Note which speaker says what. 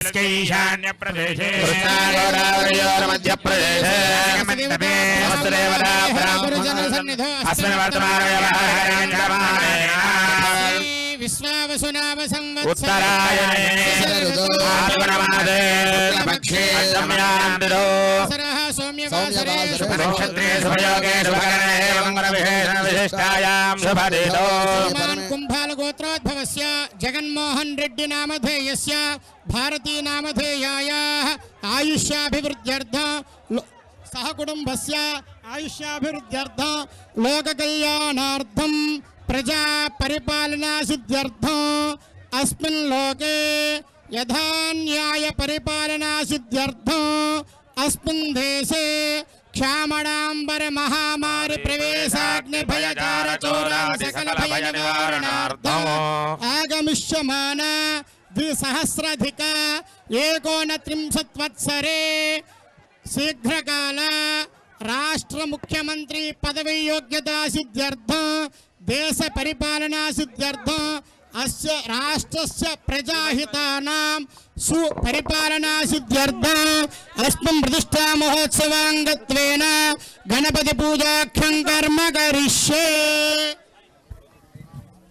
Speaker 1: ईशान्य प्रदेशे
Speaker 2: मध्य प्रदेशे अस्मिन्
Speaker 3: विश्वावसुनाम
Speaker 2: उत्तरायणे
Speaker 3: कुंभाल गोत्रोद्भवस्य जगन्मोहन रेड्डी नामधेयस्य भारती नामधेयायाः आयुष्याभिवृद्ध्यर्थं सह कुटुंबस्य आयुष्याभिवृद्ध्यर्थं लोककल्याणार्थं प्रजा परिपालना सिद्ध्यर्थं अस्मिन् लोके यथा न्याय परिपालना सिद्ध्यर्थं अस्मिन् देशे क्षामणांबर महामारी प्रवेशाग्नि भयकार चोरा सकल भय निवारणार्थं आगमिष्यमान द्विसहस्राधिक 39 वत्सरे शीघ्रकाल राष्ट्र मुख्यमंत्री पदवी योग्यता सिद्ध्यर्थं देश परिपालना सिद्ध्यर्थं अस्य राष्ट्रस्य प्रजाहितानां सुपरिपालना सिद्ध्यर्थं अस्मिन् प्रतिष्ठा महोत्सवाङ्गत्वेन गणपति पूजाख्यं कर्म करिष्ये।